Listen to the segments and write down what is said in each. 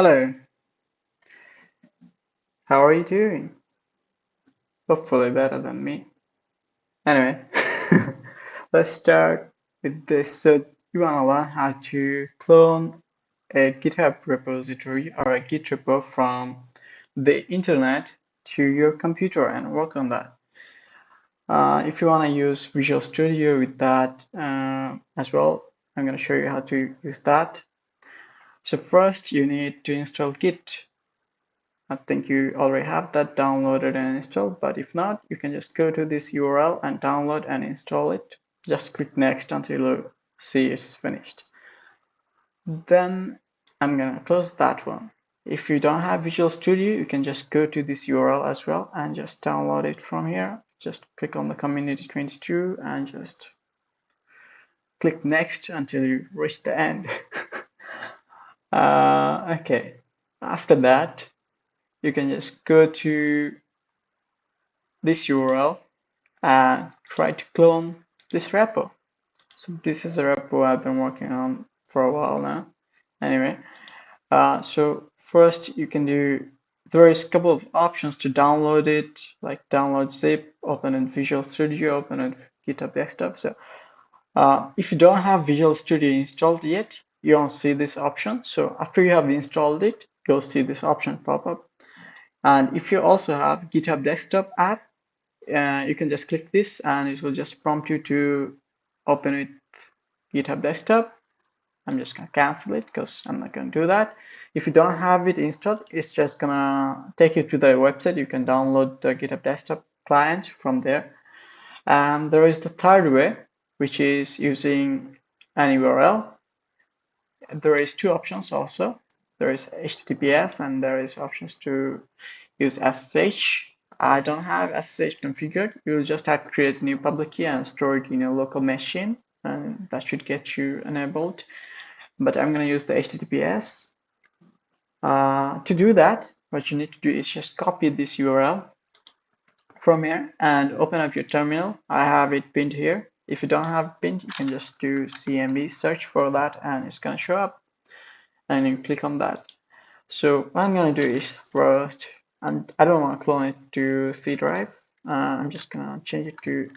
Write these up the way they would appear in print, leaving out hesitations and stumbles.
Hello, how are you doing? Hopefully better than me. Anyway, let's start with this. So you want to learn how to clone a GitHub repository or a Git repo from the internet to your computer and work on that. If you want to use Visual Studio with that as well, I'm going to show you how to use that. So first you need to install Git. I think you already have that downloaded and installed, but if not, you can just go to this URL and download and install it. Just click next until you see it's finished. Then I'm gonna close that one. If you don't have Visual Studio, you can just go to this URL as well and just download it from here. Just click on the Community 22 and just click next until you reach the end. Okay, after that, you can just go to this URL and try to clone this repo. So this is a repo I've been working on for a while now. Anyway, so first you can do, there is a couple of options to download it, like download zip, open in Visual Studio, open in GitHub Desktop. So if you don't have Visual Studio installed yet, you don't see this option. So after you have installed it, you'll see this option pop up. And if you also have GitHub Desktop app, you can just click this and it will just prompt you to open it GitHub Desktop. I'm just gonna cancel it because I'm not gonna do that. If you don't have it installed, it's just gonna take you to the website. You can download the GitHub Desktop client from there. And there is the third way, which is using an URL. There is two options also. There is HTTPS and there is options to use SSH. I don't have SSH configured. You'll just have to create a new public key and store it in a local machine, and that should get you enabled. But I'm going to use the HTTPS. To do that, what you need to do is just copy this URL from here and open up your terminal. I have it pinned here. If you don't have it pinned, you can just do CMD, search for that, and it's going to show up. And you click on that. So what I'm going to do is first, and I don't want to clone it to C drive. I'm just going to change it to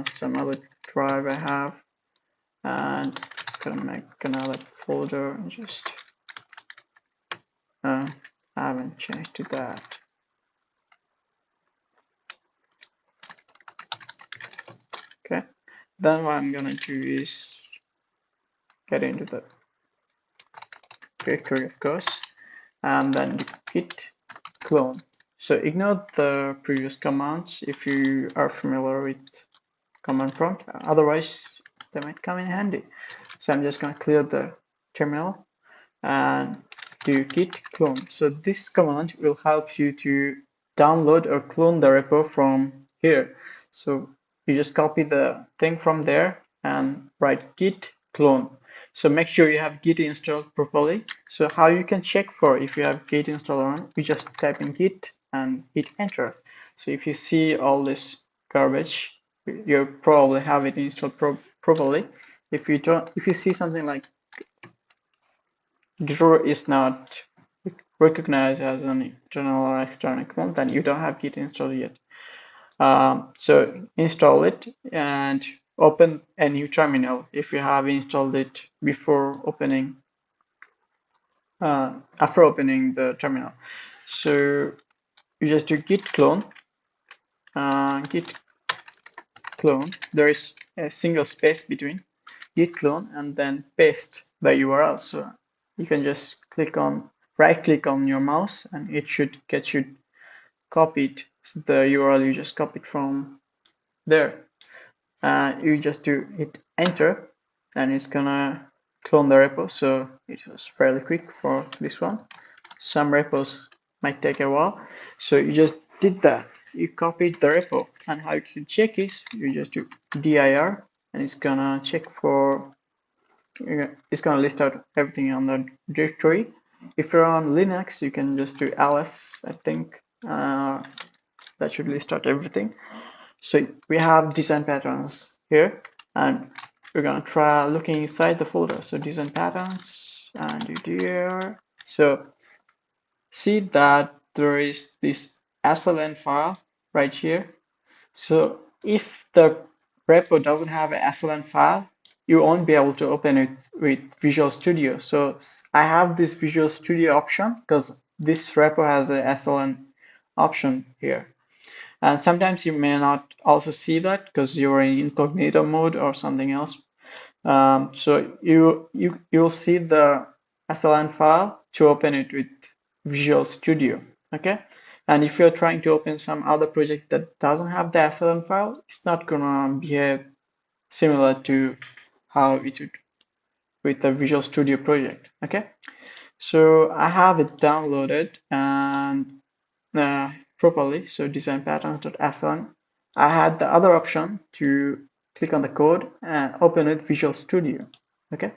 some other drive I have, and gonna make another folder and just I haven't changed to that. Okay, then what I'm gonna do is get into the directory, of course, and then git clone. So ignore the previous commands if you are familiar with command prompt, otherwise they might come in handy. So I'm just going to clear the terminal and do git clone. So this command will help you to download or clone the repo from here. So you just copy the thing from there and write git clone. So make sure you have git installed properly. So how you can check for if you have git installed or not, you just type in git and hit enter. So if you see all this garbage, you probably have it installed properly. If you don't, if you see something like Github is not recognized as an internal or external command, then you don't have Git installed yet. So install it and open a new terminal if you have installed it before opening, after opening the terminal. So you just do git clone, git clone. There is a single space between git clone and then paste the URL. So you can just click on, right click on your mouse and it should get you copied. So the URL you just copied from there. You just do hit enter and it's gonna clone the repo. So it was fairly quick for this one. Some repos might take a while. So you just did that. You copied the repo, and how you can check is you just do dir and it's gonna check for, it's gonna list out everything on the directory. If you're on Linux, you can just do ls, I think. That should list out everything. So we have design patterns here, and we're gonna try looking inside the folder. So design patterns and do there. So see that there is this SLN file right here. So if the repo doesn't have an SLN file, you won't be able to open it with Visual Studio. So I have this Visual Studio option because this repo has a SLN option here. And sometimes you may not also see that because you're in incognito mode or something else. So you'll see the SLN file to open it with Visual Studio. Okay. And if you're trying to open some other project that doesn't have the SLN file, it's not gonna behave similar to how it would with the Visual Studio project. Okay. So I have it downloaded and properly. So design patterns.sln. I had the other option to click on the code and open it Visual Studio. Okay.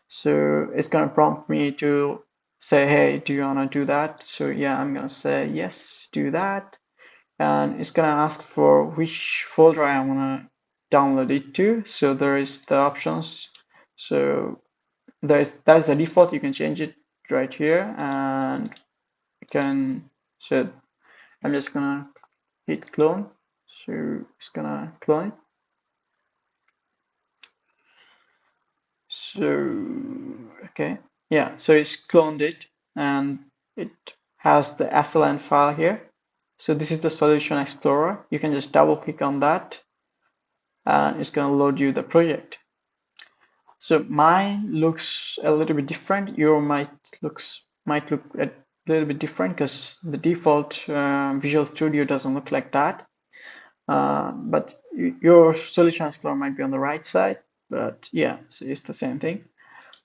So it's gonna prompt me to say, hey, do you wanna do that? So yeah, I'm gonna say yes, do that. And it's gonna ask for which folder I wanna download it to. So there is the options. So that's the default. You can change it right here, and you can. So I'm just gonna hit clone. So it's gonna clone it. So okay, yeah. So it's cloned it, and it has the SLN file here. So this is the Solution Explorer. You can just double click on that, and it's gonna load you the project. So mine looks a little bit different. Your might look a little bit different because the default Visual Studio doesn't look like that. But your Solution Explorer might be on the right side. But yeah, so it's the same thing.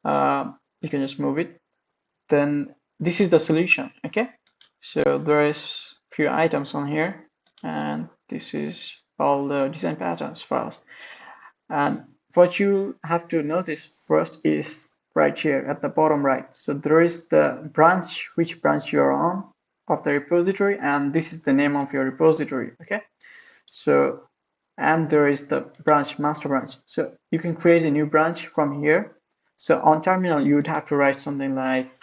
You can just move it. Then this is the solution. Okay. So there is a few items on here, and this is all the design patterns files. And what you have to notice first is right here at the bottom right. So there is the branch, which branch you're on of the repository, and this is the name of your repository. Okay. So, and there is the branch, master branch. So you can create a new branch from here. So on terminal, you would have to write something like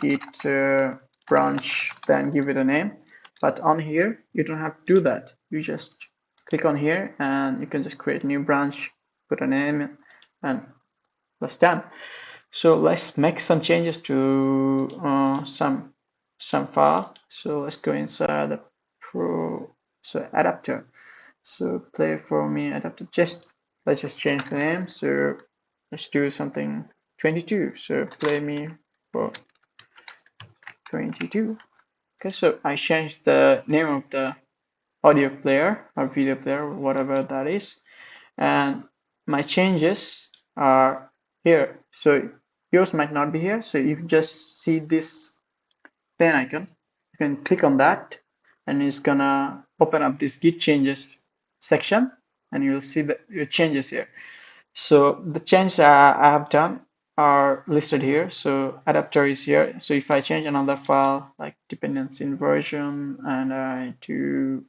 git branch, then give it a name. But on here, you don't have to do that. You just click on here and you can just create a new branch, put a name, and that's done. So let's make some changes to some file. So let's go inside the adapter. So play for me adapter. Let's just change the name. So let's do something 22. So play me for 22. Okay, so I changed the name of the audio player or video player, whatever that is, and my changes are here. So yours might not be here. So you can just see this pen icon. You can click on that, and it's gonna open up this Git changes section, and you'll see your changes here. So the changes I have done are listed here. So adapter is here. So if I change another file like dependency inversion and I do,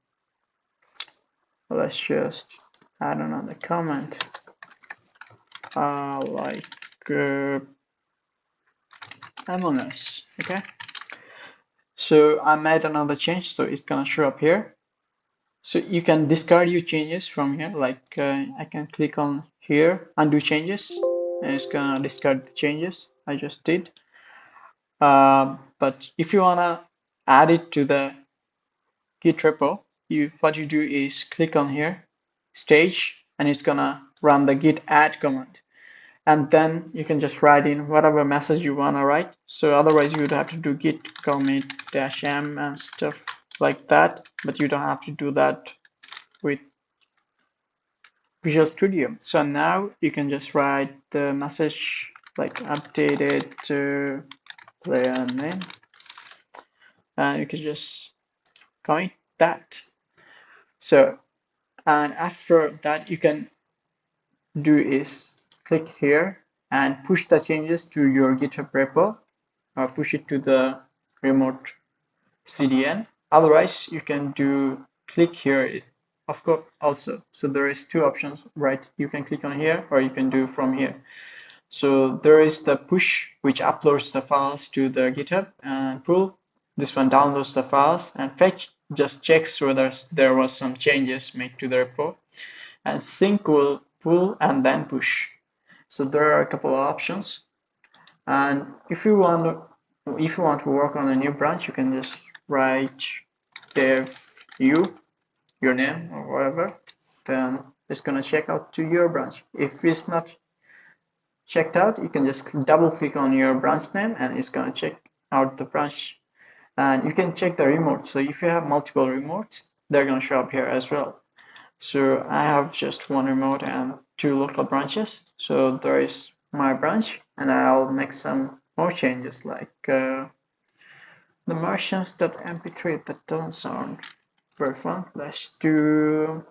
let's just add another comment like Among Us. Okay. So I made another change, so it's gonna show up here. So you can discard your changes from here. Like I can click on here, undo changes, and it's gonna discard the changes I just did. But if you wanna add it to the Git repo, what you do is click on here, stage, and it's gonna run the git add command. And then you can just write in whatever message you wanna write. So otherwise you would have to do git commit -m and stuff like that, but you don't have to do that with Visual Studio. So now you can just write the message like updated player name, and you can just commit that. So, and after that, you can do is click here and push the changes to your GitHub repo or push it to the remote CDN. Otherwise, you can do click here of course also. So there is two options, right? You can click on here or you can do from here. So there is the push, which uploads the files to the GitHub, and pull, this one downloads the files, and fetch just checks whether there was some changes made to the repo, and sync will pull and then push. So there are a couple of options. And if you want to work on a new branch, you can just write dev u, your name or whatever. Then it's gonna check out to your branch. If it's not checked out, you can just double click on your branch name and it's gonna check out the branch. And you can check the remotes. So if you have multiple remotes, they're gonna show up here as well. So I have just one remote and two local branches. So there is my branch, and I'll make some more changes like the Martians.mp3. That doesn't sound very fun. Let's do,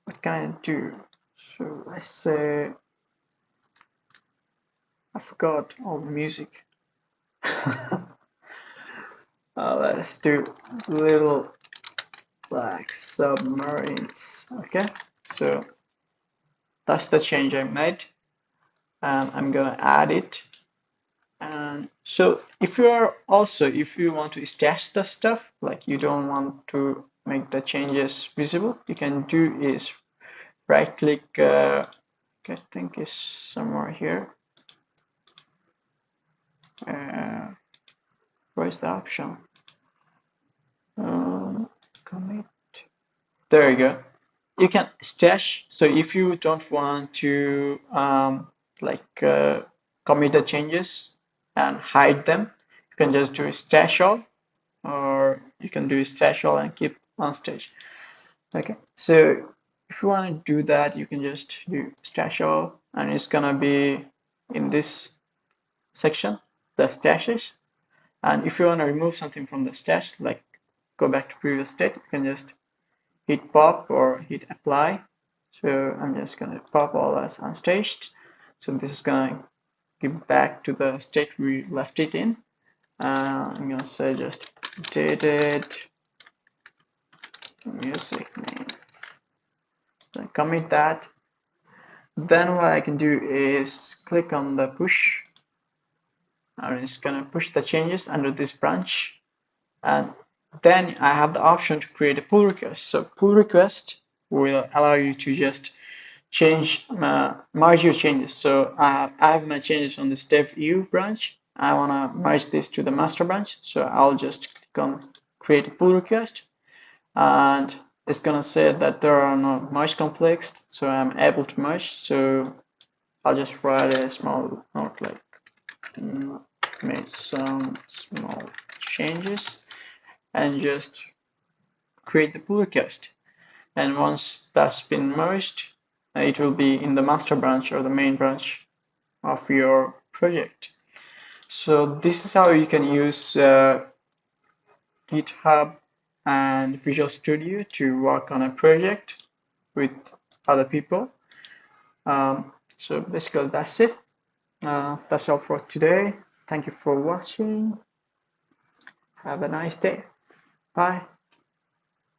what can I do? So let's say, I forgot all the music. Let's do little black submarines. Okay, so that's the change I made, and I'm gonna add it. And so if you want to stash the stuff, like you don't want to make the changes visible, you can do is right click, I think is somewhere here. Where's the option? Commit. There you go. You can stash. So if you don't want to commit the changes and hide them, you can just do stash all, or you can do stash all and keep on stage. Okay, so if you want to do that, you can just do stash all, and it's gonna be in this section, the stashes. And if you want to remove something from the stash, like go back to previous state, you can just hit pop or hit apply. So I'm just gonna pop all as unstaged. So this is gonna give back to the state we left it in. I'm gonna say just dated music name. Then commit that. Then what I can do is click on the push, and it's gonna push the changes under this branch. And then I have the option to create a pull request. So pull request will allow you to just change, merge your changes. So I have my changes on this dev EU branch. I want to merge this to the master branch. So I'll just click on create a pull request, and it's going to say that there are no merge conflicts. So I'm able to merge. So I'll just write a small note like made some small changes and just create the pull request. And once that's been merged, it will be in the master branch or the main branch of your project. So this is how you can use GitHub and Visual Studio to work on a project with other people. So basically that's it. That's all for today. Thank you for watching. Have a nice day. Bye.